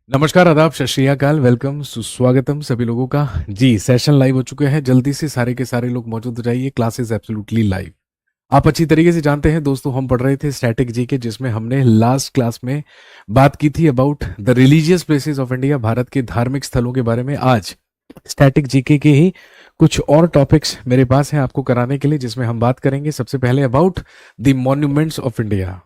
नमस्कार, आदाब, सत श्री अकाल, वेलकम, सुस्वागतम सभी लोगों का। जी, सेशन लाइव हो चुके हैं। जल्दी से सारे के सारे लोग मौजूद हो जाइए। Classes absolutely live. आप अच्छी तरीके से जानते हैं दोस्तों, हम पढ़ रहे थे स्टैटिक जीके, जिसमें हमने लास्ट क्लास में बात की थी about the religious places of India, Bharat के धार्मिक स्थलों के बारे में। आज स्टैटिक जीके के ही कुछ और टॉपिक्स मेरे पास हैं आपको कराने के लिए, जिसमें हम बात करेंगे सबसे पहले about the monuments of India.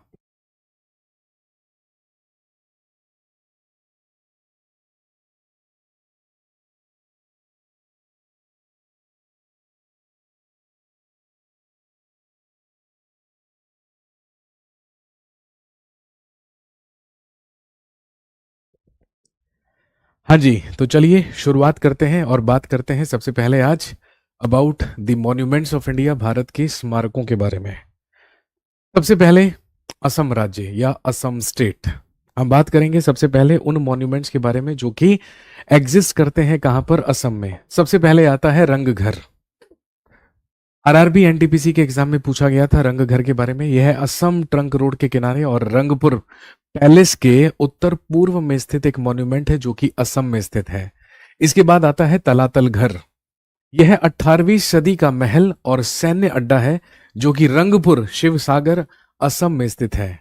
हाँ जी, तो चलिए शुरुआत करते हैं और बात करते हैं सबसे पहले आज about the monuments of India, Bharat के स्मारकों के बारे में। सबसे पहले असम राज्य या असम स्टेट। हम बात करेंगे सबसे पहले उन मॉन्यूमेंट्स के बारे में जो कि एग्जिस्ट करते हैं कहां पर, असम में। सबसे पहले आता है रंगघर। आरआरबी एनटीपीसी के एग्जाम में पूछा गया था रंगघर के बारे में। यह असम ट्रंक रोड के किनारे और रंगपुर पैलेस के उत्तर पूर्व में स्थित एक मॉन्यूमेंट है जो कि असम में स्थित है। इसके बाद आता है तलातल घर। यह 18वीं सदी का महल और सैन्य अड्डा है जो कि रंगपुर शिव सागर असम में स्थित है।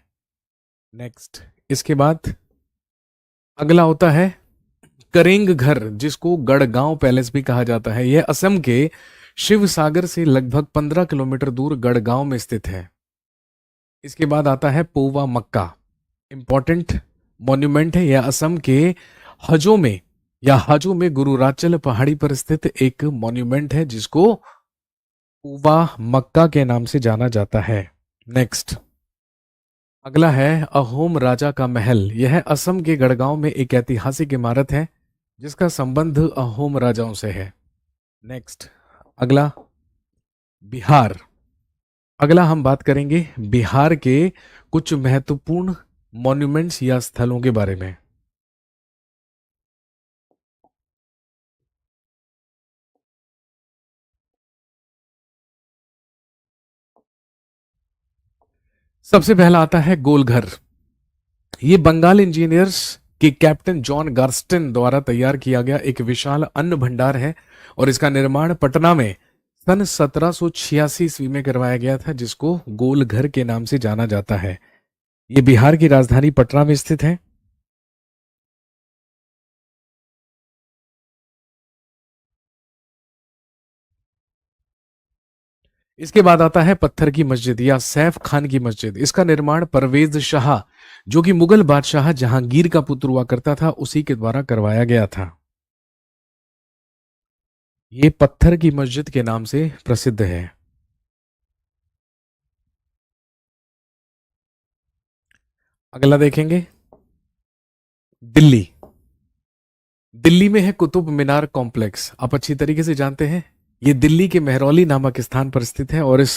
नेक्स्ट, इसके बाद अगला होता है करेंग घर, जिसको गढ़गांव पैलेस भी कहा जाता है। यह असम के शिव सागर से लगभग 15 किलोमीटर दूर गढ़गांव में स्थित है। इसके बाद आता है पोवा मक्का। इंपॉर्टेंट मॉन्यूमेंट है। यह असम के हजो में या हाजो में गुरुराचल पहाड़ी पर स्थित एक मॉन्यूमेंट है जिसको पोवा मक्का के नाम से जाना जाता है। नेक्स्ट, अगला है अहोम राजा का महल। यह असम के गढ़गांव में एक ऐतिहासिक इमारत है जिसका संबंध अहोम राजाओं से है। नेक्स्ट, अगला बिहार। अगला हम बात करेंगे बिहार के कुछ महत्वपूर्ण मॉन्यूमेंट्स या स्थलों के बारे में। सबसे पहला आता है गोलघर। ये बंगाल इंजीनियर्स के कैप्टन जॉन गार्स्टन द्वारा तैयार किया गया एक विशाल अन्न भंडार है और इसका निर्माण पटना में सन 1786 ईस्वी में करवाया गया था, जिसको गोलघर के नाम से जाना जाता है। ये बिहार की राजधानी पटना में स्थित है। इसके बाद आता है पत्थर की मस्जिद या सैफ खान की मस्जिद। इसका निर्माण परवेज शाह, जो कि मुगल बादशाह जहांगीर का पुत्र हुआ करता था, उसी के द्वारा करवाया गया था। ये पत्थर की मस्जिद के नाम से प्रसिद्ध है। अगला देखेंगे दिल्ली। दिल्ली में है कुतुब मीनार कॉम्प्लेक्स। आप अच्छी तरीके से जानते हैं ये दिल्ली के मेहरौली नामक स्थान पर स्थित है और इस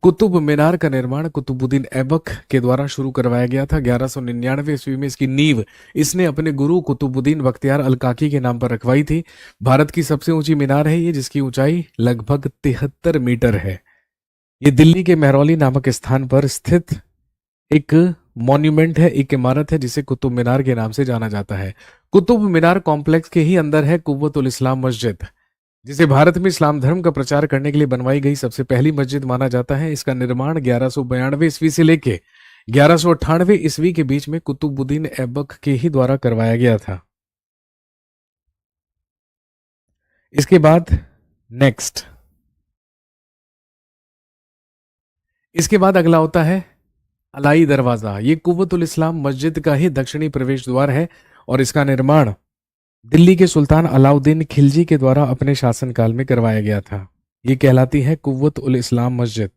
कुतुब मीनार का निर्माण कुतुबुद्दीन ऐबक के द्वारा शुरू करवाया गया था। 1199 ईस्वी में इसकी नींव इसने अपने गुरु कुतुबुद्दीन बख्तियार अल काकी के नाम पर रखवाई थी। भारत की सबसे ऊंची मीनार है ये, जिसकी ऊंचाई लगभग 73 मीटर है। ये दिल्ली के मेहरौली नामक स्थान पर स्थित एक मॉन्यूमेंट है, एक इमारत है जिसे कुतुब मीनार के नाम से जाना जाता है। कुतुब मीनार कॉम्प्लेक्स के ही अंदर है कुव्वतुल इस्लाम मस्जिद, जिसे भारत में इस्लाम धर्म का प्रचार करने के लिए बनवाई गई सबसे पहली मस्जिद माना जाता है। इसका निर्माण 1192 ईस्वी से लेके 1198 ईस्वी के बीच में कुतुबुद्दीन ऐबक के ही द्वारा करवाया गया था। इसके बाद नेक्स्ट, इसके बाद अगला होता है अलाई दरवाजा। ये कुव्वतुल इस्लाम मस्जिद का ही दक्षिणी प्रवेश द्वार है और इसका निर्माण दिल्ली के सुल्तान अलाउद्दीन खिलजी के द्वारा अपने शासनकाल में करवाया गया था। ये कहलाती है कुव्वत उल इस्लाम मस्जिद,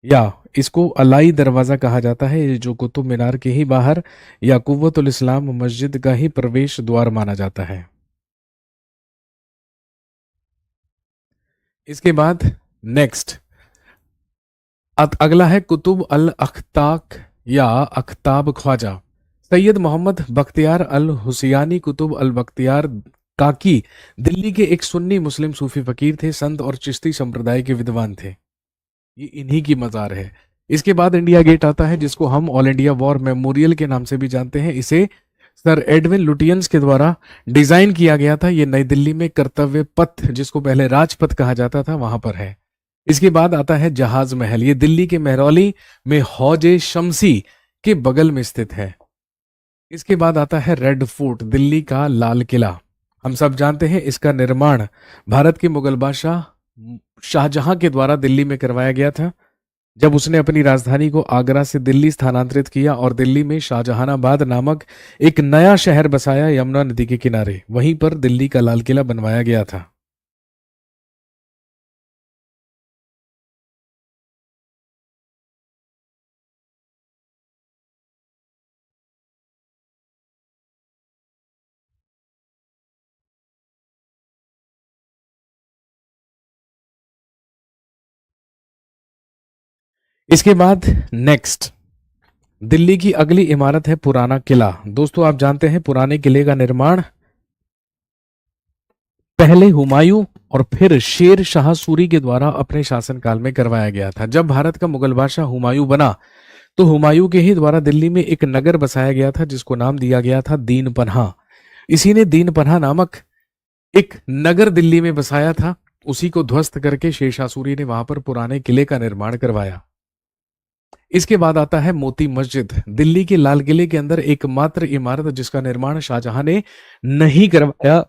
या इसको अलाई दरवाजा कहा जाता है, ये जो कुतुब मीनार के ही बाहर या कुव्वत उल इस्लाम मस्जिद का ही प्रवेश द्वार माना जाता है। इसके बाद नेक्स्ट अगला है कुतुब अल अख्ताक या अख्ताब ख्वाजा। सैयद मोहम्मद बख्तियार अल हुसैनी कुतुब अल बख्तियार काकी दिल्ली के एक सुन्नी मुस्लिम सूफी फकीर थे, संत और चिश्ती संप्रदाय के विद्वान थे। ये इन्हीं की मजार है। इसके बाद इंडिया गेट आता है, जिसको हम ऑल इंडिया वॉर मेमोरियल के नाम से भी जानते हैं। इसे सर एडविन लुटियंस के द्वारा डिजाइन किया गया था। ये नई दिल्ली में कर्तव्य पथ, जिसको पहले राजपथ कहा जाता था, वहां पर है। इसके बाद आता है जहाज महल। ये दिल्ली के महरौली में हौजे शमसी के बगल में स्थित है। इसके बाद आता है रेड फोर्ट, दिल्ली का लाल किला। हम सब जानते हैं इसका निर्माण भारत के मुगल बादशाह शाहजहां के द्वारा दिल्ली में करवाया गया था, जब उसने अपनी राजधानी को आगरा से दिल्ली स्थानांतरित किया और दिल्ली में शाहजहानाबाद नामक एक नया शहर बसाया यमुना नदी के किनारे। वहीं पर दिल्ली का लाल किला बनवाया गया था। इसके बाद नेक्स्ट दिल्ली की अगली इमारत है पुराना किला। दोस्तों आप जानते हैं पुराने किले का निर्माण पहले हुमायूं और फिर शेर शाह सूरी के द्वारा अपने शासनकाल में करवाया गया था। जब भारत का मुगल बादशाह हुमायूं बना तो हुमायूं के ही द्वारा दिल्ली में एक नगर बसाया गया था, जिसको नाम दिया गया था दीन पन्हा। इसी ने दीन पन्हा नामक एक नगर दिल्ली में बसाया था। उसी को ध्वस्त करके शेरशाह सूरी ने वहां पर पुराने किले का निर्माण करवाया। इसके बाद आता है मोती मस्जिद, दिल्ली के लाल किले के अंदर एकमात्र इमारत जिसका निर्माण शाहजहां ने नहीं करवाया,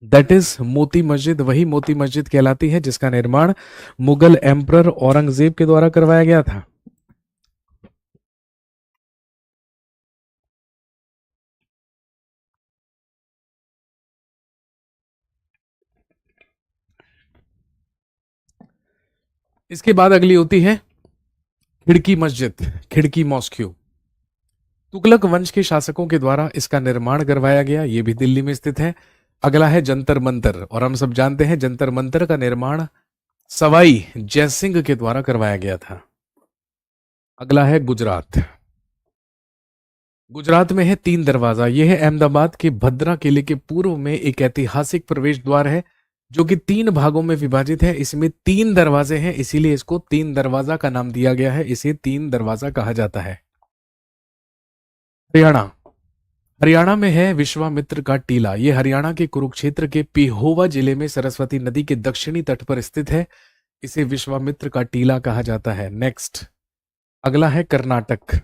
दैट इज मोती मस्जिद। वही मोती मस्जिद कहलाती है जिसका निर्माण मुगल एम्परर औरंगजेब के द्वारा करवाया गया था। इसके बाद अगली होती है खिड़की मस्जिद, खिड़की मॉस्क्यू। तुगलक वंश के शासकों के द्वारा इसका निर्माण करवाया गया। यह भी दिल्ली में स्थित है। अगला है जंतर मंतर, और हम सब जानते हैं जंतर मंतर का निर्माण सवाई जयसिंह के द्वारा करवाया गया था। अगला है गुजरात। गुजरात में है तीन दरवाजा। यह है अहमदाबाद के भद्रा किले के पूर्व में एक ऐतिहासिक प्रवेश द्वार है, जो कि तीन भागों में विभाजित है। इसमें तीन दरवाजे हैं, इसीलिए इसको तीन दरवाजा का नाम दिया गया है। इसे तीन दरवाजा कहा जाता है। हरियाणा। हरियाणा में है विश्वामित्र का टीला। यह हरियाणा के कुरुक्षेत्र के पिहोवा जिले में सरस्वती नदी के दक्षिणी तट पर स्थित है। इसे विश्वामित्र का टीला कहा जाता है। नेक्स्ट अगला है कर्नाटक।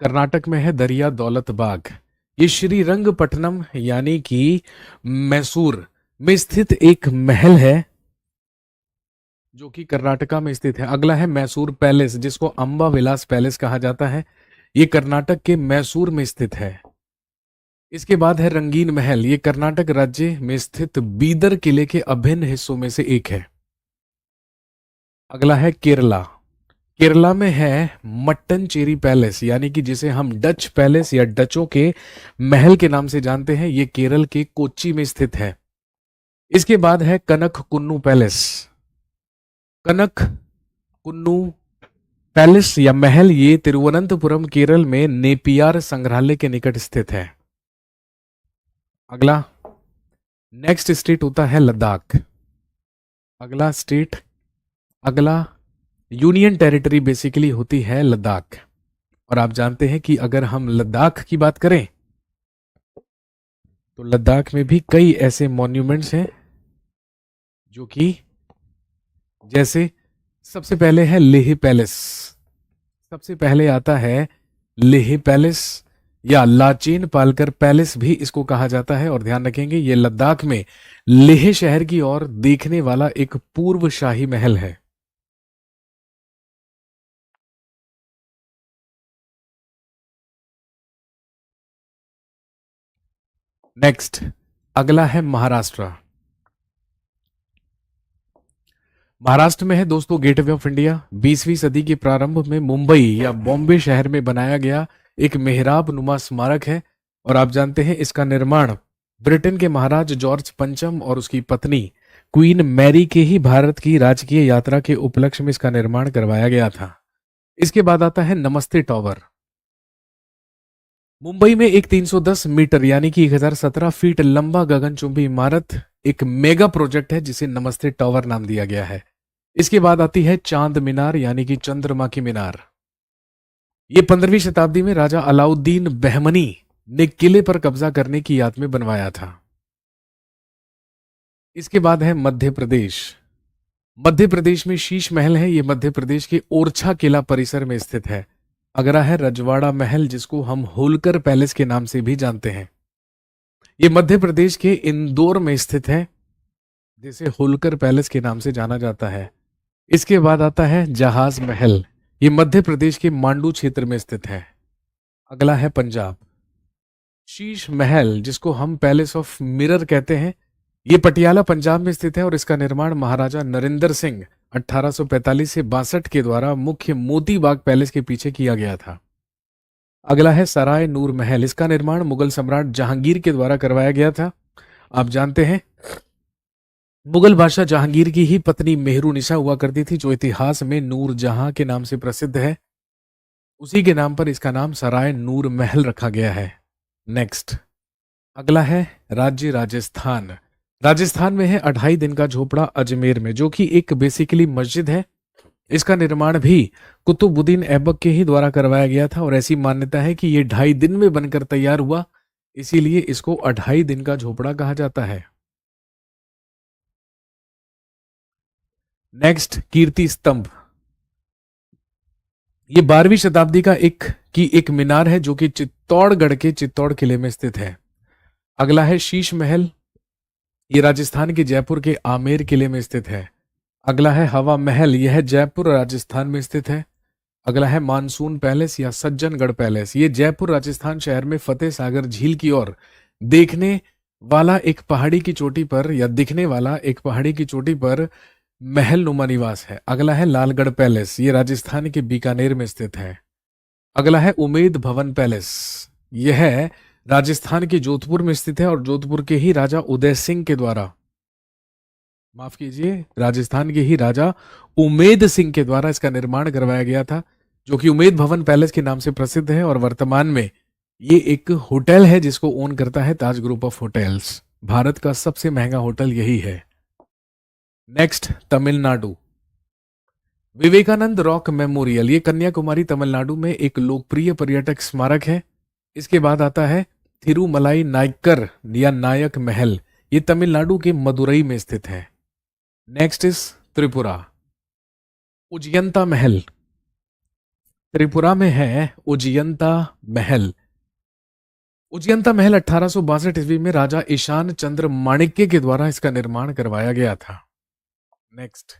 कर्नाटक में है दरिया दौलत बाग। ये श्रीरंगपट्टनम यानी कि मैसूर में स्थित एक महल है, जो कि कर्नाटका में स्थित है। अगला है मैसूर पैलेस, जिसको अंबा विलास पैलेस कहा जाता है। ये कर्नाटक के मैसूर में स्थित है। इसके बाद है रंगीन महल। ये कर्नाटक राज्य में स्थित बीदर किले के अभिन्न हिस्सों में से एक है। अगला है केरला। केरला में है मट्टनचेरी पैलेस, यानी कि जिसे हम डच पैलेस या डचों के महल के नाम से जानते हैं। ये केरल के कोच्चि में स्थित है। इसके बाद है कनक कुन्नू पैलेस। कनक कुन्नू पैलेस या महल ये तिरुवनंतपुरम केरल में नेपियार संग्रहालय के निकट स्थित है। अगला नेक्स्ट स्टेट होता है लद्दाख। अगला यूनियन टेरिटरी बेसिकली होती है लद्दाख। और आप जानते हैं कि अगर हम लद्दाख की बात करें तो लद्दाख में भी कई ऐसे मॉन्यूमेंट्स हैं, जो कि जैसे सबसे पहले है लेह पैलेस। सबसे पहले आता है लेह पैलेस या लाचेन पालकर पैलेस भी इसको कहा जाता है। और ध्यान रखेंगे ये लद्दाख में लेह शहर की ओर देखने वाला एक पूर्व शाही महल है। नेक्स्ट अगला है महाराष्ट्र। महाराष्ट्र में है दोस्तों गेटवे ऑफ इंडिया। 20वीं सदी के प्रारंभ में मुंबई या बॉम्बे शहर में बनाया गया एक मेहराब नुमा स्मारक है। और आप जानते हैं इसका निर्माण ब्रिटेन के महाराज जॉर्ज पंचम और उसकी पत्नी क्वीन मैरी के ही भारत की राजकीय यात्रा के उपलक्ष्य में इसका निर्माण करवाया गया था। इसके बाद आता है नमस्ते टावर। मुंबई में एक 310 मीटर यानी कि 1017 फीट लंबा गगनचुंबी इमारत एक मेगा प्रोजेक्ट है, जिसे नमस्ते टावर नाम दिया गया है। इसके बाद आती है चांद मीनार यानी कि चंद्रमा की मीनार। ये 15वीं शताब्दी में राजा अलाउद्दीन बहमनी ने किले पर कब्जा करने की याद में बनवाया था। इसके बाद है मध्य प्रदेश। मध्य प्रदेश में शीश महल है, ये मध्य प्रदेश के ओरछा किला परिसर में स्थित है। अगला है रजवाड़ा महल, जिसको हम होलकर पैलेस के नाम से भी जानते हैं। ये मध्य प्रदेश के इंदौर में स्थित है, जिसे होलकर पैलेस के नाम से जाना जाता है। इसके बाद आता है जहाज महल, ये मध्य प्रदेश के मांडू क्षेत्र में स्थित है। अगला है पंजाब। शीश महल, जिसको हम पैलेस ऑफ मिरर कहते हैं, ये पटियाला पंजाब में स्थित है और इसका निर्माण महाराजा नरेंद्र सिंह 1845 से 62 के द्वारा मुख्य मोती बाग पैलेस के पीछे किया गया था। अगला है सराय नूर महल, इसका निर्माण मुगल सम्राट जहांगीर के द्वारा करवाया गया था। आप जानते हैं मुगल बादशाह जहांगीर की ही पत्नी मेहरुनिसा हुआ करती थी, जो इतिहास में नूर जहां के नाम से प्रसिद्ध है। उसी के नाम पर इसका नाम सराय नूर महल रखा गया है। नेक्स्ट, अगला है राज्य राजस्थान। राजस्थान में है अढ़ाई दिन का झोपड़ा अजमेर में, जो कि एक बेसिकली मस्जिद है। इसका निर्माण भी कुतुबुद्दीन ऐबक के ही द्वारा करवाया गया था और ऐसी मान्यता है कि यह 2.5 दिन में बनकर तैयार हुआ, इसीलिए इसको अढ़ाई दिन का झोपड़ा कहा जाता है। नेक्स्ट, कीर्ति स्तंभ। ये 12वीं शताब्दी का एक मीनार है, जो कि चित्तौड़गढ़ के चित्तौड़ किले में स्थित है। अगला है शीश महल, ये राजस्थान के जयपुर के आमेर किले में स्थित है। अगला है हवा महल, यह जयपुर राजस्थान में स्थित है। अगला है मानसून पैलेस या सज्जनगढ़ पैलेस, ये जयपुर राजस्थान शहर में फतेह सागर झील की ओर देखने वाला एक पहाड़ी की चोटी पर या दिखने वाला एक पहाड़ी की चोटी पर महल नुमा निवास है। अगला है लालगढ़ पैलेस, ये राजस्थान के बीकानेर में स्थित है। अगला है उमेद भवन पैलेस, यह राजस्थान के जोधपुर में स्थित है और जोधपुर के ही राजा उदय सिंह के द्वारा, माफ कीजिए, राजस्थान के ही राजा उमेद सिंह के द्वारा इसका निर्माण करवाया गया था, जो कि उमेद भवन पैलेस के नाम से प्रसिद्ध है। और वर्तमान में ये एक होटल है जिसको ओन करता है Taj group of hotels. Bharat का सबसे महंगा होटल यही है। Next, Tamil Nadu. Vivekananda rock memorial, ये कन्याकुमारी तमिलनाडु में एक लोकप्रिय पर्यटक स्मारक है। इसके बाद आता है थिरुमलाई नायकर या नायक महल, ये तमिलनाडु के मदुरई में स्थित है। Next is Tripura. उजयंता महल, त्रिपुरा में है उजयंता महल। उजयंता महल 1862 ईस्वी में राजा ईशान चंद्र माणिक्य के द्वारा इसका निर्माण करवाया गया था। नेक्स्ट,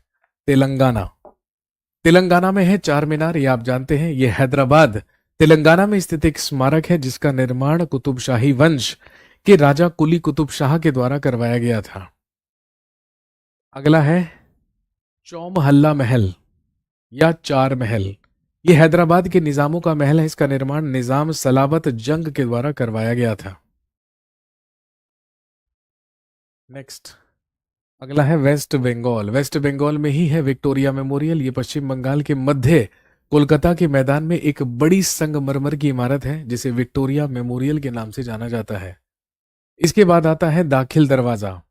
तेलंगाना। तेलंगाना में है चार मीनार, ये आप जानते हैं। यह हैदराबाद तेलंगाना में स्थित एक स्मारक है जिसका निर्माण कुतुबशाही वंश के राजा कुली कुतुब शाह के द्वारा करवाया गया था। अगला है चौमहल्ला महल या चार महल, यह हैदराबाद के निजामों का महल है। इसका निर्माण निजाम सलाबत जंग के द्वारा करवाया गया था। नेक्स्ट, अगला है वेस्ट बंगाल। वेस्ट बंगाल में ही है विक्टोरिया मेमोरियल, ये पश्चिम बंगाल के मध्य कोलकाता के मैदान में एक बड़ी संगमरमर की इमारत है जिसे विक्टोरिया मेमोरियल के नाम से जाना जाता है। इसके बाद आता है दाखिल दरवाजा,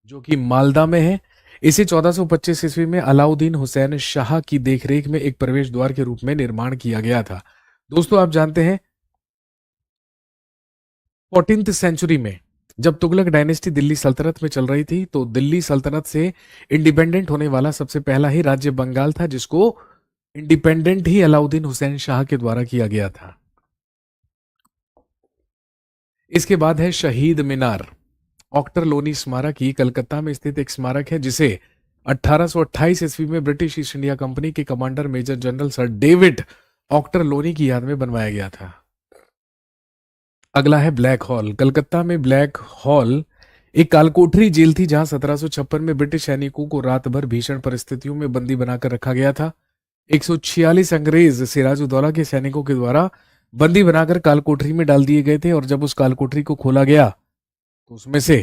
जो कि मालदा में है। इसे 1425 ईस्वी में अलाउद्दीन हुसैन शाह की देखरेख में एक प्रवेश द्वार के रूप में निर्माण किया गया था। दोस्तों, आप जानते हैं 14th सेंचुरी में जब तुगलक डायनेस्टी दिल्ली सल्तनत में चल रही थी, तो दिल्ली सल्तनत से इंडिपेंडेंट होने वाला सबसे पहला ही राज्य बंगाल था, जिसको इंडिपेंडेंट ही अलाउद्दीन हुसैन शाह के द्वारा किया गया था। इसके बाद है शहीद मीनार। ऑक्टर लोनी स्मारक, ये कलकत्ता में स्थित एक स्मारक है जिसे 1828 ईस्वी में ब्रिटिश ईस्ट इंडिया कंपनी के commander major general sir David Ochterlony की याद में बनवाया गया था। अगला है ब्लैक हॉल। कलकत्ता में ब्लैक हॉल एक कालकोठरी जेल थी जहां 1756 में ब्रिटिश सैनिकों को रात भर भीषण परिस्थितियों में बंदी बनाकर रखा गया था। 146 अंग्रेज सिराजुद्दौला के सैनिकों के द्वारा बंदी बनाकर कालकोठरी में डाल दिए गए थे और जब उस कालकोठरी को खोला गया तो उसमें से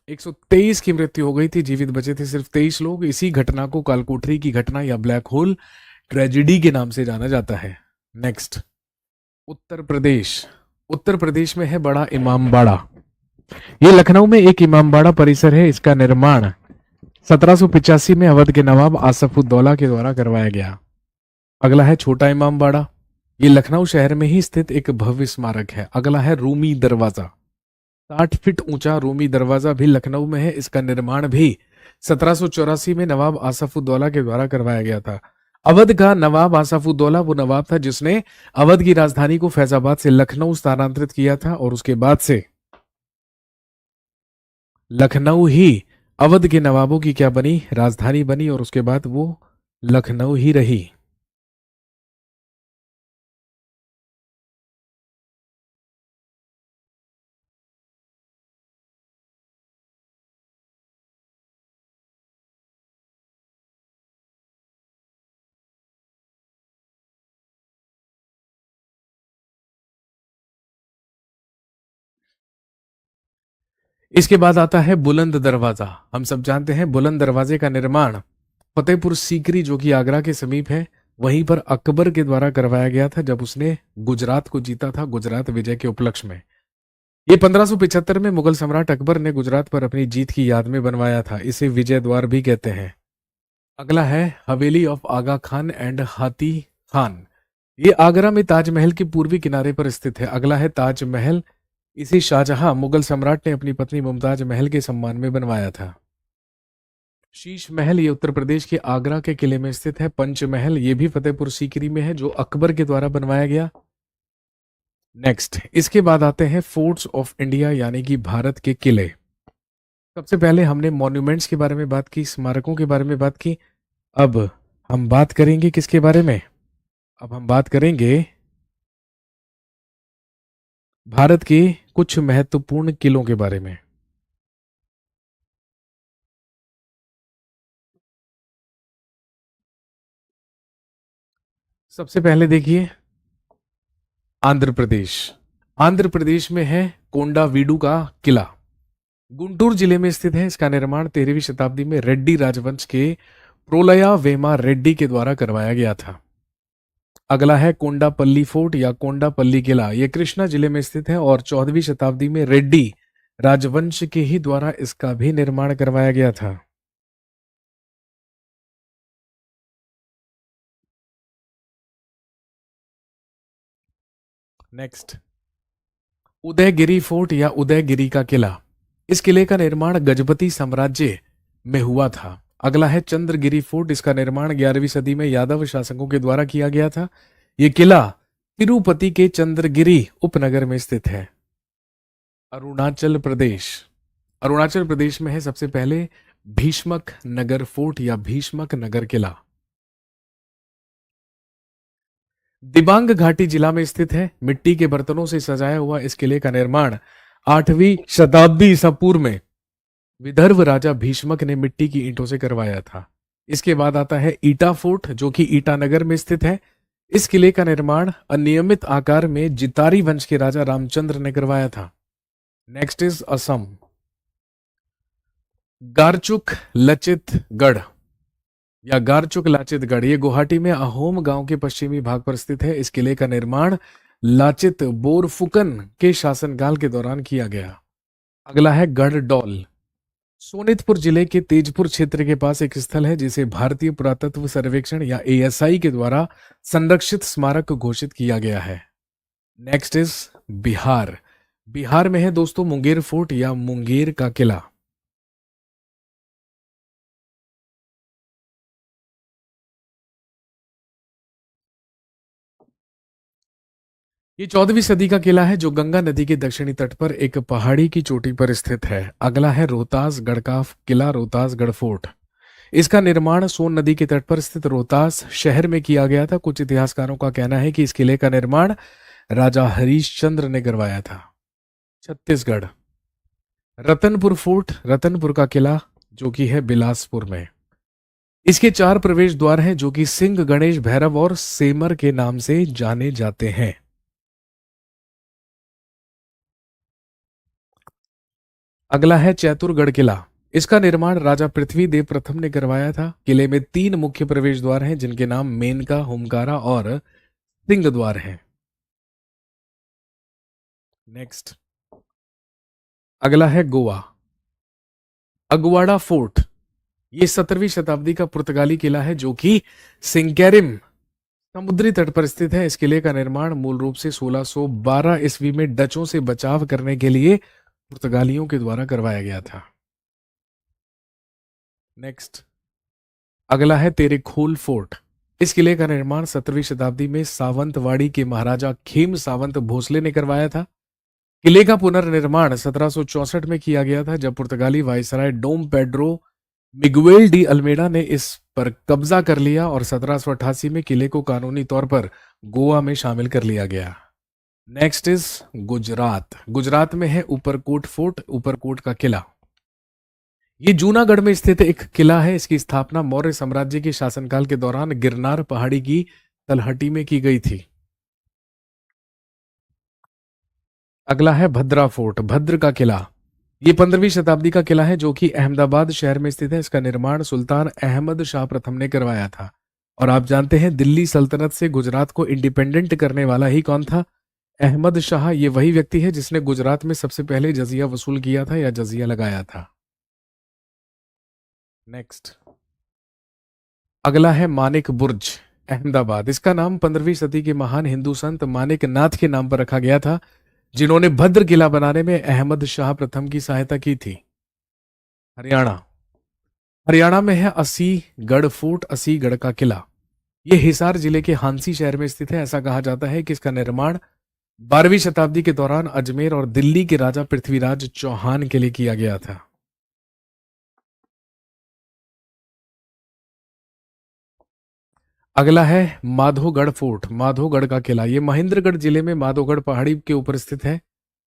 123 की मृत्यु हो गई थी, जीवित बचे थे सिर्फ 23 लोग। इसी घटना को कालकोठरी की घटना या ब्लैक होल ट्रेजेडी के नाम से जाना जाता है। नेक्स्ट, उत्तर प्रदेश। उत्तर प्रदेश में है बड़ा इमामबाड़ा। ये लखनऊ में एक इमामबाड़ा परिसर है। इसका निर्माण 1785 में अवध के नवाब आसफउद्दौला के द्वारा करवाया गया। अगला है छोटा इमामबाड़ा। ये लखनऊ शहर में ही स्थित एक भव्य स्मारक है। अगला है रूमी दरवाजा। 60 फीट ऊंचा रूमी दरवाजा भी लखनऊ में है। इसका निर्माण भी 1784 में नवाब आसफउद्दौला के द्वारा करवाया गया था। अवध का नवाब आसफउद्दौला वो नवाब था जिसने अवध की राजधानी को फैजाबाद से लखनऊ स्थानांतरित किया था और उसके बाद से लखनऊ ही अवध के नवाबों की क्या बनी, राजधानी बनी, और उसके बाद वो लखनऊ ही रही। इसके बाद आता है बुलंद दरवाजा। हम सब जानते हैं बुलंद दरवाजे का निर्माण फतेहपुर सीकरी जो कि आगरा के समीप है, वहीं पर अकबर के द्वारा करवाया गया था जब उसने गुजरात को जीता था, गुजरात विजय के उपलक्ष्य में। ये 1575 में मुगल सम्राट अकबर ने गुजरात पर अपनी जीत की याद में बनवाया था। इसे विजय द्वार भी कहते हैं। अगला है हवेली ऑफ आगा खान एंड हाथी खान। ये आगरा में ताजमहल के पूर्वी किनारे पर स्थित है। अगला है ताजमहल। इसे शाहजहां मुगल सम्राट ने अपनी पत्नी मुमताज महल के सम्मान में बनवाया था। शीश महल ये उत्तर प्रदेश के आगरा के किले में स्थित है। पंचमहल ये भी फतेहपुर सीकरी में है जो अकबर के द्वारा बनवाया गया। नेक्स्ट, इसके बाद आते हैं फोर्ट्स ऑफ इंडिया यानी कि भारत के किले। सबसे पहले हमने मॉन्यूमेंट्स के बारे में बात की, स्मारकों के बारे में बात की। अब हम बात करेंगे किसके बारे में? अब हम बात करेंगे भारत के कुछ महत्वपूर्ण किलों के बारे में। सबसे पहले देखिए आंध्र प्रदेश। आंध्र प्रदेश में है कोंडावीडू का किला, गुंटूर जिले में स्थित है। इसका निर्माण 13वीं शताब्दी में रेड्डी राजवंश के प्रोलया वेमा रेड्डी के द्वारा करवाया गया था। अगला है कोंडापल्ली फोर्ट या कोंडापल्ली किला। यह कृष्णा जिले में स्थित है और 14वीं शताब्दी में रेड्डी राजवंश के ही द्वारा इसका भी निर्माण करवाया गया था। नेक्स्ट, उदयगिरी फोर्ट या उदयगिरी का किला। इस किले का निर्माण गजपति साम्राज्य में हुआ था। अगला है चंद्रगिरी फोर्ट। इसका निर्माण 11वीं सदी में यादव शासकों के द्वारा किया गया था। यह किला तिरुपति के चंद्रगिरी उपनगर में स्थित है। अरुणाचल प्रदेश। अरुणाचल प्रदेश में है सबसे पहले भीष्मक नगर फोर्ट या भीष्मक नगर किला। दिबांग घाटी जिला में स्थित है। मिट्टी के बर्तनों से सजाया हुआ इस किले का निर्माण 8वीं शताब्दी ईसा पूर्व में विदर्भ राजा भीष्मक ने मिट्टी की ईंटों से करवाया था। इसके बाद आता है ईटा फोर्ट जो कि ईटानगर में स्थित है। इस किले का निर्माण अनियमित आकार में जितारी वंश के राजा रामचंद्र ने करवाया था। Next is Assam. गारचुक लचितगढ़ या गारचुक लाचितगढ़ ये गुवाहाटी में अहोम गांव के पश्चिमी भाग पर स्थित है। इस किले का निर्माण लाचित बोरफुकन के शासनकाल के दौरान किया गया। अगला है गढ़डौल। सोनितपुर जिले के तेजपुर क्षेत्र के पास एक स्थल है जिसे भारतीय पुरातत्व सर्वेक्षण या एएसआई के द्वारा संरक्षित स्मारक घोषित किया गया है। Next is Bihar. बिहार में है दोस्तों मुंगेर फोर्ट या मुंगेर का किला। ये 14वीं सदी का किला है जो गंगा नदी के दक्षिणी तट पर एक पहाड़ी की चोटी पर स्थित है। अगला है रोहतासगढ़ का किला, रोहतासगढ़ फोर्ट। इसका निर्माण सोन नदी के तट पर स्थित रोहतास शहर में किया गया था। कुछ इतिहासकारों का कहना है कि इस किले का निर्माण राजा हरीशचंद्र ने करवाया था। छत्तीसगढ़, रतनपुर फोर्ट, रतनपुर का किला जो कि है बिलासपुर में। इसके 4 प्रवेश द्वार हैं जो कि सिंह, गणेश, भैरव और सेमर के नाम से जाने जाते हैं। अगला है चैतुरगढ़ किला। इसका निर्माण राजा पृथ्वीदेव प्रथम ने करवाया था। किले में 3 मुख्य प्रवेश द्वार हैं जिनके नाम मेनका, होमकारा और सिंह द्वार हैं। नेक्स्ट, अगला है गोवा। अगुवाड़ा फोर्ट ये 17वीं शताब्दी का पुर्तगाली किला है जो कि सिंकेरिम समुद्री तट पर स्थित है। इस किले का निर्माण मूल रूप से 1612 ईस्वी में डचों से बचाव करने के लिए पुर्तगालियों के द्वारा करवाया गया था। नेक्स्ट, अगला है तेरेखोल फोर्ट। इस किले का निर्माण 17वीं शताब्दी में सावंतवाड़ी के महाराजा खेम सावंत भोसले ने करवाया था। किले का पुनर्निर्माण 1764 में किया गया था, जब पुर्तगाली viceroy Dom Pedro Miguel de Almeida ने इस पर कब्जा कर लिया और 1788 में किले को कानूनी तौर पर गोवा में शामिल कर लिया गया। Next is Gujarat. गुजरात में है ऊपरकोट फोर्ट, ऊपरकोट का किला। ये जूनागढ़ में स्थित एक किला है। इसकी स्थापना मौर्य साम्राज्य के शासनकाल के दौरान गिरनार पहाड़ी की तलहटी में की गई थी। अगला है भद्रा फोर्ट, भद्र का किला। ये 15वीं शताब्दी का किला है जो कि अहमदाबाद शहर में स्थित है। इसका निर्माण सुल्तान अहमद शाह प्रथम ने करवाया था। और आप जानते हैं दिल्ली सल्तनत से गुजरात को इंडिपेंडेंट करने वाला ही कौन था? अहमद शाह। ये वही व्यक्ति है जिसने गुजरात में सबसे पहले जजिया वसूल किया था या जजिया लगाया था। नेक्स्ट, अगला है मानिक बुर्ज, अहमदाबाद। इसका नाम 15वीं सदी के महान हिंदू संत मानिक नाथ के नाम पर रखा गया था, जिन्होंने भद्र किला बनाने में अहमद शाह प्रथम की सहायता की थी। हरियाणा। हरियाणा में है असीगढ़ फोर्ट, असीगढ़ का किला। यह हिसार जिले के हांसी शहर में स्थित है। ऐसा कहा जाता है कि इसका निर्माण 12वीं शताब्दी के दौरान अजमेर और दिल्ली के राजा पृथ्वीराज चौहान के लिए किया गया था। अगला है माधोगढ़ फोर्ट, माधोगढ़ का किला। यह महेंद्रगढ़ जिले में माधोगढ़ पहाड़ी के ऊपर स्थित है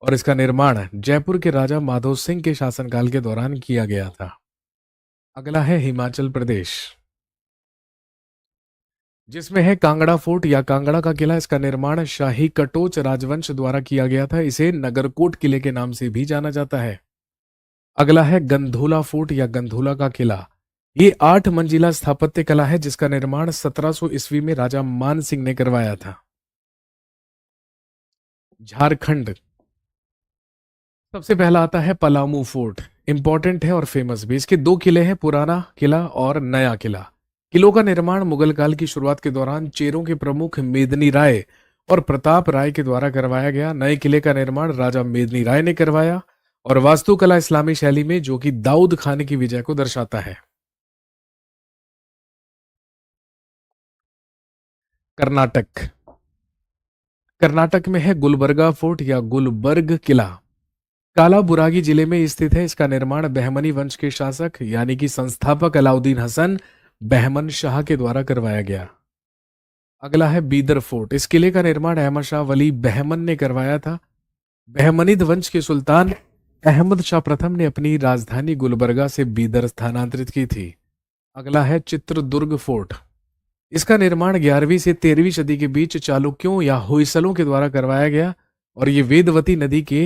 और इसका निर्माण जयपुर के राजा माधो सिंह के शासनकाल के दौरान किया गया था। अगला है हिमाचल प्रदेश, जिसमें है कांगड़ा फोर्ट या कांगड़ा का किला। इसका निर्माण शाही कटोच राजवंश द्वारा किया गया था। इसे नगरकोट किले के नाम से भी जाना जाता है। अगला है गंधोला फोर्ट या गंधोला का किला। ये 8 मंजिला स्थापत्य कला है जिसका निर्माण 1700 ईस्वी में राजा मान सिंह ने करवाया था। झारखंड। सबसे पहला आता है पलामू फोर्ट। इंपॉर्टेंट है और फेमस भी। इसके 2 किले हैं, पुराना किला और नया किला। किलों का निर्माण मुगल काल की शुरुआत के दौरान चेरों के प्रमुख मेदनी राय और प्रताप राय के द्वारा करवाया गया। नए किले का निर्माण राजा मेदनी राय ने करवाया और वास्तुकला इस्लामी शैली में, जो कि दाऊद खान की विजय को दर्शाता है। कर्नाटक। कर्नाटक में है गुलबर्गा फोर्ट या गुलबर्ग किला। कालाबुरागी जिले में स्थित है। इसका निर्माण बहमनी वंश के शासक यानी कि संस्थापक अलाउद्दीन हसन बहमन शाह के द्वारा करवाया गया। अगला है बीदर फोर्ट। इस किले का निर्माण अहमद शाह वली बहमन ने करवाया था। बहमनीद वंश के सुल्तान अहमद शाह प्रथम ने अपनी राजधानी गुलबर्गा से बीदर स्थानांतरित की थी। अगला है चित्रदुर्ग फोर्ट। इसका निर्माण 11वीं से 13वीं सदी के बीच चालुक्यों या होयसलों के द्वारा करवाया गया और ये वेदवती नदी के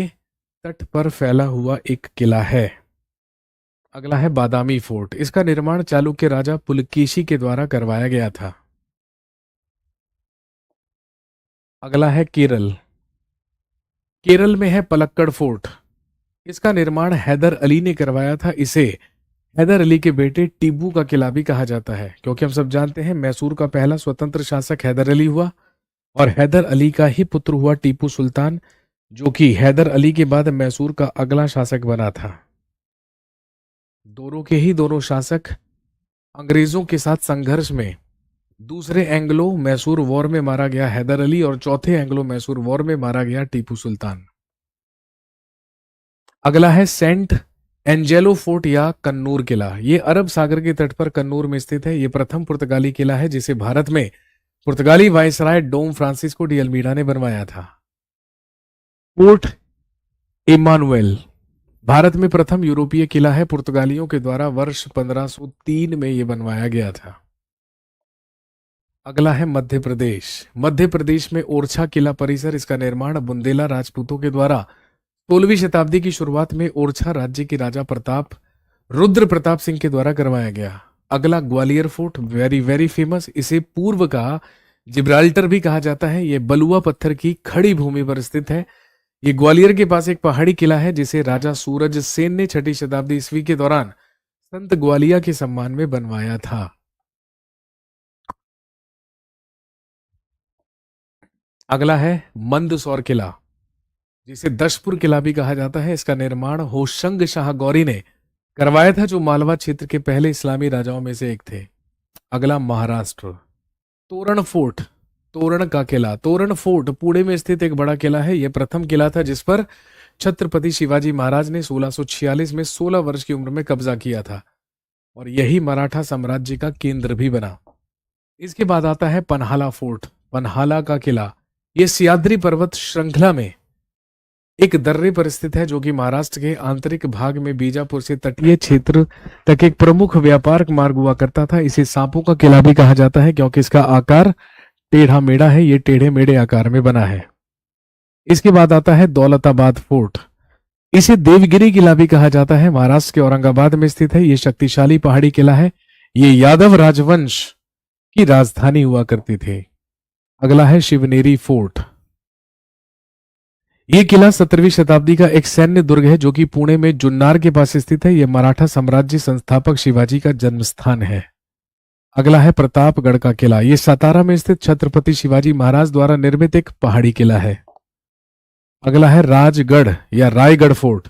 तट पर फैला हुआ एक किला है। अगला है बादामी फोर्ट। इसका निर्माण चालुक्य राजा पुलकेशी के द्वारा करवाया गया था। अगला है केरल। केरल में है पलक्कड़ फोर्ट। इसका निर्माण हैदर अली ने करवाया था। इसे हैदर अली के बेटे टीपू का किला भी कहा जाता है, क्योंकि हम सब जानते हैं मैसूर का पहला स्वतंत्र शासक हैदर अली हुआ और हैदर अली का ही पुत्र हुआ टीपू सुल्तान, जो कि हैदर अली के बाद मैसूर का अगला शासक बना था। दोनों के ही दोनों शासक अंग्रेजों के साथ संघर्ष में दूसरे एंग्लो मैसूर वॉर में मारा गया हैदर अली और चौथे एंग्लो मैसूर वॉर में मारा गया टीपू सुल्तान। अगला है सेंट एंजेलो फोर्ट या कन्नूर किला। यह अरब सागर के तट पर कन्नूर में स्थित है। यह प्रथम पुर्तगाली किला है जिसे भारत में पुर्तगाली वायसराय डोम फ्रांसिस्को डी अल्मीडा ने बनवाया था। पोर्ट इमानुएल भारत में प्रथम यूरोपीय किला है। पुर्तगालियों के द्वारा वर्ष 1503 में यह बनवाया गया था। अगला है मध्य प्रदेश। मध्य प्रदेश में ओरछा किला परिसर। इसका निर्माण बुंदेला राजपूतों के द्वारा 16वीं शताब्दी की शुरुआत में ओरछा राज्य के राजा प्रताप रुद्र प्रताप सिंह के द्वारा करवाया गया। अगला Gwalior fort, very very famous. इसे पूर्व का जिब्राल्टर भी कहा जाता है। यह बलुआ पत्थर की खड़ी भूमि पर स्थित है। ये ग्वालियर के पास एक पहाड़ी किला है जिसे राजा सूरज सेन ने 6ठी शताब्दी ईस्वी के दौरान संत ग्वालिया के सम्मान में बनवाया था। अगला है मंदसौर किला, जिसे दशपुर किला भी कहा जाता है। इसका निर्माण होशंग शाह गौरी ने करवाया था, जो मालवा क्षेत्र के पहले इस्लामी राजाओं में से एक थे। अगला महाराष्ट्र, तोरण फोर्ट, तोरण का किला। तोरण फोर्ट पुणे में स्थित एक बड़ा किला है। यह प्रथम किला था जिस पर छत्रपति शिवाजी महाराज ने 1646 में 16 वर्ष की उम्र में कब्जा किया था, और यही मराठा साम्राज्य का केंद्र भी बना। इसके बाद आता है पन्हाला फोर्ट, पन्हाला का किला। यह सियाद्री पर्वत श्रृंखला में एक दर्रे पर स्थित है, जो कि महाराष्ट्र के आंतरिक भाग में बीजापुर से तटीय क्षेत्र तक एक प्रमुख व्यापार मार्ग हुआ करता था। इसे सांपों का किला भी कहा जाता है, क्योंकि इसका आकार टेढ़ा मेढ़ा है। ये टेढ़े मेढ़े आकार में बना है। इसके बाद आता है दौलताबाद फोर्ट। इसे देवगिरी किला भी कहा जाता है। महाराष्ट्र के औरंगाबाद में स्थित है। ये शक्तिशाली पहाड़ी किला है। ये यादव राजवंश की राजधानी हुआ करती थी। अगला है शिवनेरी फोर्ट। ये किला 17वीं शताब्दी का एक सैन्य दुर्ग है, जो कि पुणे में जुन्नार के पास स्थित है। यह मराठा साम्राज्य संस्थापक शिवाजी का जन्म स्थान है। अगला है प्रतापगढ़ का किला। यह सातारा में स्थित छत्रपति शिवाजी महाराज द्वारा निर्मित एक पहाड़ी किला है। अगला है राजगढ़ या रायगढ़ फोर्ट।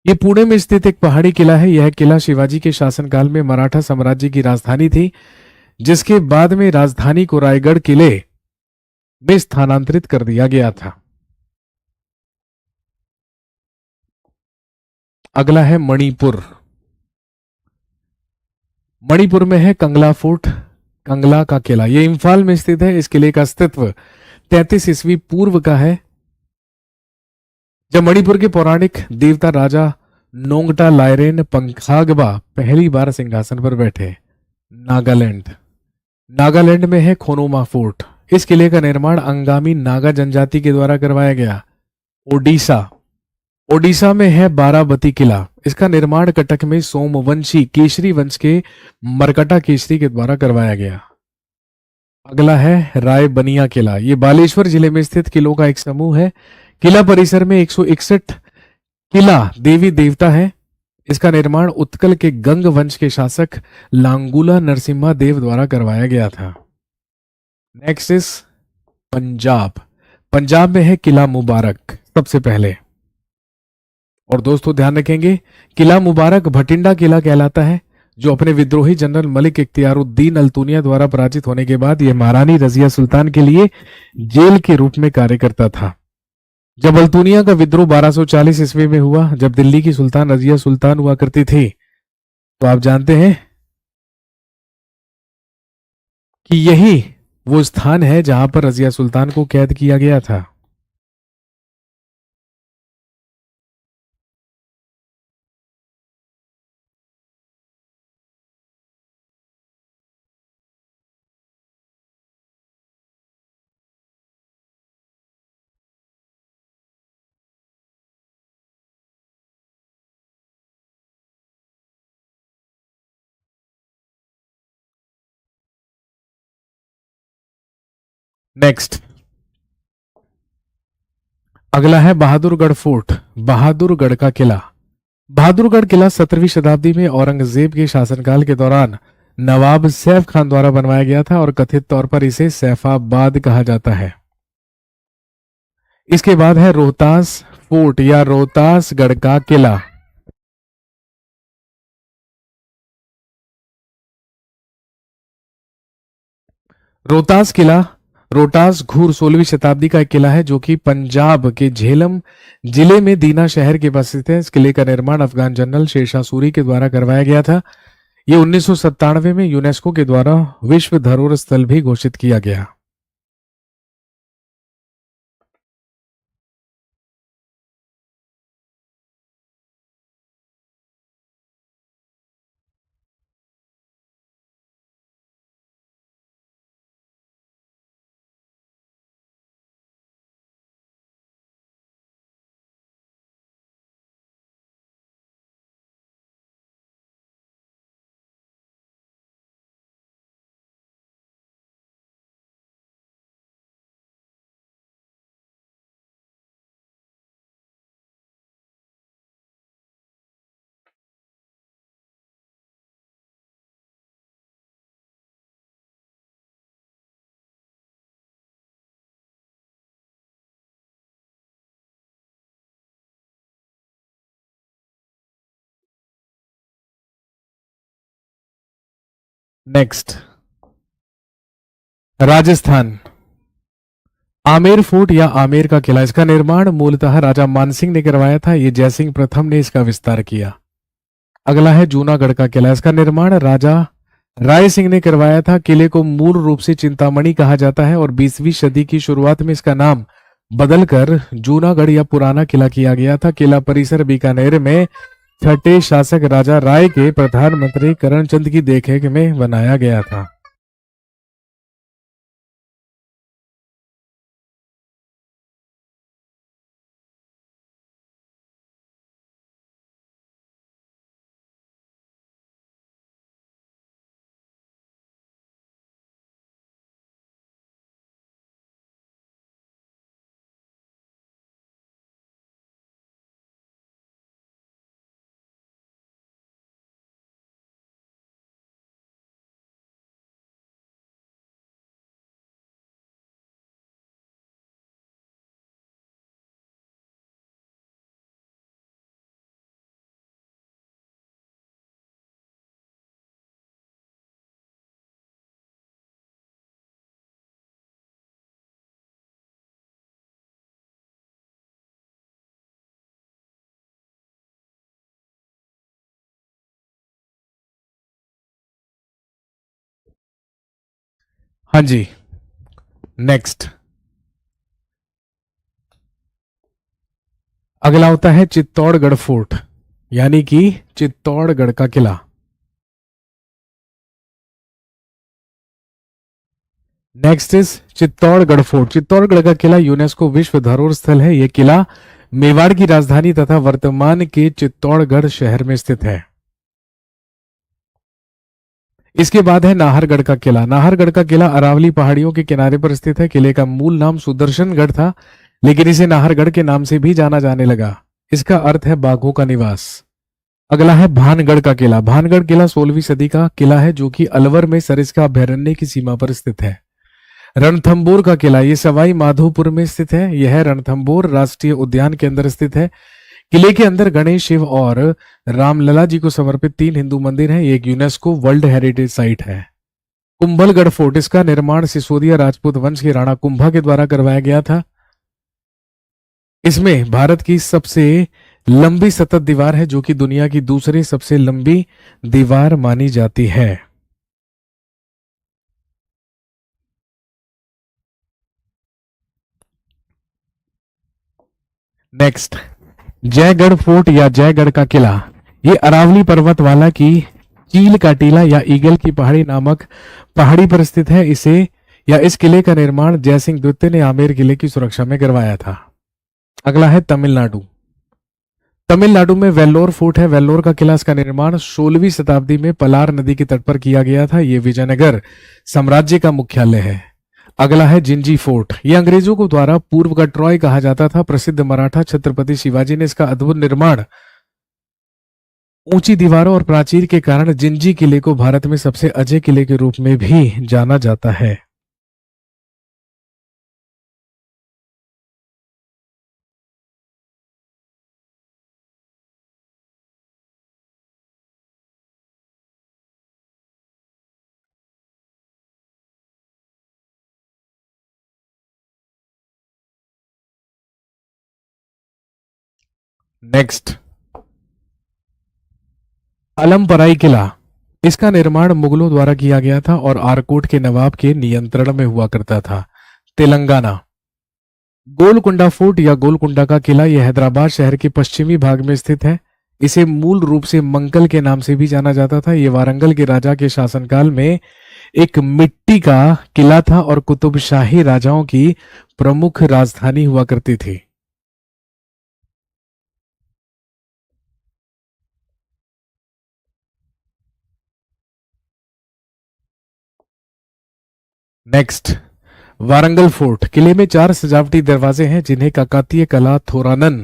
यह पुणे में स्थित एक पहाड़ी किला है। यह किला शिवाजी के शासनकाल में मराठा साम्राज्य की राजधानी थी, जिसके बाद में राजधानी को रायगढ़ किले में स्थानांतरित कर दिया गया था। अगला है मणिपुर। मणिपुर में है कंगला फोर्ट, कंगला का किला। यह इम्फाल में स्थित है। इस किले का अस्तित्व 33 ईस्वी पूर्व का है, जब मणिपुर के पौराणिक देवता राजा नोंगटा लाइरेन पंखागबा पहली बार सिंहासन पर बैठे। नागालैंड, नागालैंड में है खोनोमा फोर्ट। इस किले का निर्माण अंगामी नागा जनजाति के द्वारा करवाया गया। ओडिशा, ओडिशा में है बाराबती किला। इसका निर्माण कटक में सोमवंशी केशरी वंश के मरकटा केसरी के द्वारा करवाया गया। अगला है रायबनिया किला। यह बालेश्वर जिले में स्थित किलों का एक समूह है। किला परिसर में 161 किला देवी देवता है। इसका निर्माण उत्कल के गंग वंश के शासक लांगुला नरसिम्हा देव द्वारा करवाया गया था। Next is Punjab. पंजाब में है किला मुबारक सबसे पहले। और दोस्तों ध्यान रखेंगे, किला मुबारक भटिंडा किला कहलाता है, जो अपने विद्रोही जनरल मलिक इख्तियारुद्दीन अल्तुनिया द्वारा पराजित होने के बाद यह महारानी रजिया सुल्तान के लिए जेल के रूप में कार्य करता था। जब अल्तुनिया का विद्रोह 1240 ईस्वी में हुआ, जब दिल्ली की सुल्तान रजिया सुल्तान हुआ करती थी, तो आप जानते हैं कि यही वो स्थान है जहां पर रजिया सुल्तान को कैद किया गया था। नेक्स्ट, अगला है बहादुरगढ़ फोर्ट, बहादुरगढ़ का किला। बहादुरगढ़ किला 17वीं शताब्दी में औरंगजेब के शासनकाल के दौरान नवाब सैफ खान द्वारा बनवाया गया था, और कथित तौर पर इसे सैफाबाद कहा जाता है। इसके बाद है रोहतास फोर्ट या रोहतासगढ़ का किला। रोहतास किला, रोहतास घूर 16वीं शताब्दी का एक किला है, जो कि पंजाब के झेलम जिले में दीना शहर के पास स्थित है। इस किले का निर्माण अफगान जनरल शेरशाह सूरी के द्वारा करवाया गया था। यह 1997 में यूनेस्को के द्वारा विश्व धरोहर स्थल भी घोषित किया गया। नेक्स्ट, राजस्थान, आमेर फोर्ट या आमेर का किला, इसका निर्माण मूलतः राजा मानसिंह ने करवाया था। ये जयसिंह प्रथम ने इसका विस्तार किया। अगला है जूनागढ़ का किला, इसका निर्माण राजा राय सिंह ने करवाया था। किले को मूल रूप से चिंतामणि कहा जाता है और 20वीं सदी की शुरुआत में इसका नाम बदलकर जूनागढ़ या पुराना किला किया गया था। किला परिसर बीकानेर में छठे शासक राजा राय के प्रधानमंत्री करमचंद की देखरेख में बनाया गया था। हाँ जी, नेक्स्ट, अगला होता है चित्तौड़गढ़ फोर्ट, यानी कि चित्तौड़गढ़ का किला। Next is Chittorgarh fort. Chittorgarh का किला यूनेस्को विश्व धरोहर स्थल है। यह किला मेवाड़ की राजधानी तथा वर्तमान के चित्तौड़गढ़ शहर में स्थित है। इसके बाद है नाहरगढ़ का किला। नाहरगढ़ का किला अरावली पहाड़ियों के किनारे पर स्थित है। किले का मूल नाम सुदर्शनगढ़ था, लेकिन इसे नाहरगढ़ के नाम से भी जाना जाने लगा। इसका अर्थ है बाघों का निवास। अगला है भानगढ़ का किला। भानगढ़ किला 16वीं सदी का किला है, जो कि अलवर में सरिस्का अभयारण्य की सीमा पर स्थित है। रणथंबोर का किला, यह सवाई माधोपुर में स्थित है। यह रणथंबोर राष्ट्रीय उद्यान के अंदर स्थित है। किले के अंदर गणेश, शिव और रामलला जी को समर्पित 3 हिंदू मंदिर हैं। एक यूनेस्को वर्ल्ड हेरिटेज साइट है। कुंभलगढ़ फोर्ट, इसका निर्माण सिसोदिया राजपूत वंश के राणा कुंभा के द्वारा करवाया गया था। इसमें भारत की सबसे लंबी सतत दीवार है, जो कि दुनिया की दूसरी सबसे लंबी दीवार मानी जाती है। नेक्स्ट, जयगढ़ फोर्ट या जयगढ़ का किला। ये अरावली पर्वतमाला की चील का टीला या ईगल की पहाड़ी नामक पहाड़ी पर स्थित है। इस किले का निर्माण जयसिंह द्वितीय ने आमेर किले की सुरक्षा में करवाया था। अगला है तमिलनाडु। तमिलनाडु में वेल्लोर फोर्ट है। वेल्लोर का किला, इसका निर्माण 16वीं शताब्दी में पलार नदी के तट पर किया गया था। यह विजयनगर साम्राज्य का मुख्यालय है। अगला है जिंजी फोर्ट। यह अंग्रेजों को द्वारा पूर्व का ट्रॉय कहा जाता था। प्रसिद्ध मराठा छत्रपति शिवाजी ने इसका अद्भुत निर्माण ऊंची दीवारों और प्राचीर के कारण जिंजी किले को भारत में सबसे अजय किले के रूप में भी जाना जाता है। नेक्स्ट, अलमपराई किला। इसका निर्माण मुगलों द्वारा किया गया था और आरकोट के नवाब के नियंत्रण में हुआ करता था। तेलंगाना। गोलकुंडा फोर्ट या गोलकुंडा का किला, यह हैदराबाद शहर के पश्चिमी भाग में स्थित है। इसे मूल रूप से मंकल के नाम से भी जाना जाता था। यह वारंगल के राजा के शासनकाल में एक मिट्टी का किला था और कुतुबशाही राजाओं की प्रमुख राजधानी हुआ करती थी। Next, Warangal fort. किले में 4 सजावटी दरवाजे हैं, जिन्हें काकतीय कला थोरानन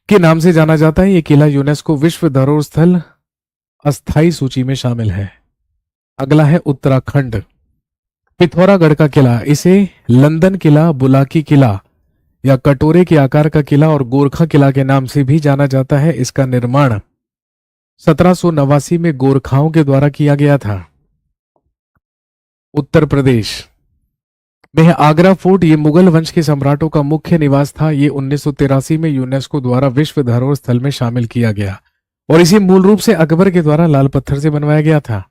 के नाम से जाना जाता है। यह किला यूनेस्को विश्व धरोहर स्थल अस्थायी सूची में शामिल है। अगला है उत्तराखंड। पिथौरागढ़ का किला, इसे लंदन किला, बुलाकी किला या कटोरे के आकार का किला और गोरखा किला के नाम से भी जाना जाता है। इसका निर्माण 1789 में गोरखाओं के द्वारा किया गया था। उत्तर प्रदेश में है आगरा फोर्ट। ये मुगल वंश के सम्राटों का मुख्य निवास था। ये 1983 में यूनेस्को द्वारा विश्व धरोहर स्थल में शामिल किया गया और इसे मूल रूप से अकबर के द्वारा लाल पत्थर से बनवाया गया था।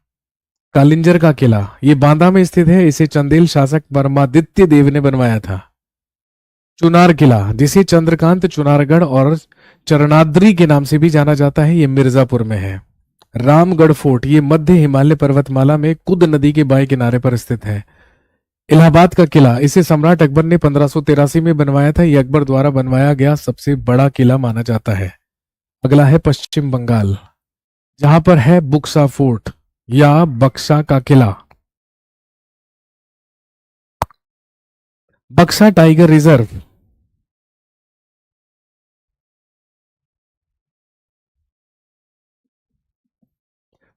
कालिंजर का किला ये बांदा में स्थित है। इसे चंदेल शासक बर्मादित्य देव ने बनवाया था। चुनार किला जिसे चंद्रकांत चुनारगढ़ और चरणाद्री के नाम से भी जाना जाता है, ये मिर्जापुर में है। रामगढ़ फोर्ट ये मध्य हिमालय पर्वतमाला में कुद नदी के बाएं किनारे पर स्थित है। इलाहाबाद का किला इसे सम्राट अकबर ने 1583 में बनवाया था। यह अकबर द्वारा बनवाया गया सबसे बड़ा किला माना जाता है। अगला है पश्चिम बंगाल, जहां पर है बुक्सा फोर्ट या बक्सा का किला। बक्सा टाइगर रिजर्व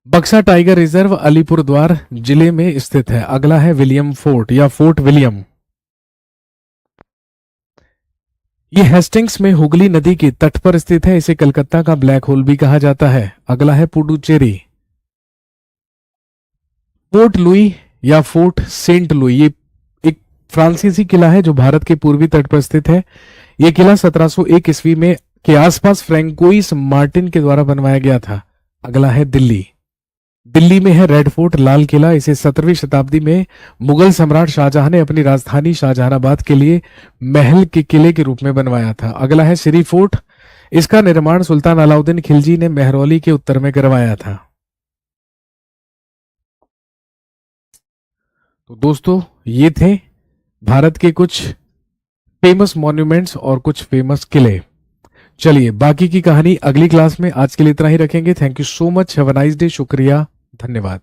बक्सा टाइगर रिजर्व अलीपुरद्वार जिले में स्थित है। अगला है विलियम फोर्ट या फोर्ट विलियम। यह हेस्टिंग्स में हुगली नदी के तट पर स्थित है। इसे कलकत्ता का ब्लैक होल भी कहा जाता है। अगला है पुडुचेरी। फोर्ट लुई या फोर्ट सेंट लुई ये एक फ्रांसीसी किला है जो भारत के पूर्वी तट पर स्थित है। यह किला 1701 ईस्वी में के आसपास फ्रैंकोइस मार्टिन के द्वारा बनवाया गया था। अगला है दिल्ली। दिल्ली में है रेड फोर्ट लाल किला। इसे 17वीं शताब्दी में मुगल सम्राट शाहजहां ने अपनी राजधानी शाहजहानाबाद के लिए महल के किले के रूप में बनवाया था। अगला है श्री फोर्ट। इसका निर्माण सुल्तान अलाउद्दीन खिलजी ने मेहरौली के उत्तर में करवाया था। तो दोस्तों ये थे भारत के कुछ फेमस मॉन्यूमेंट्स और कुछ फेमस किले। चलिए बाकी की कहानी अगली क्लास में। आज के लिए इतना ही रखेंगे। Thank you so much. Have a nice day. शुक्रिया, धन्यवाद।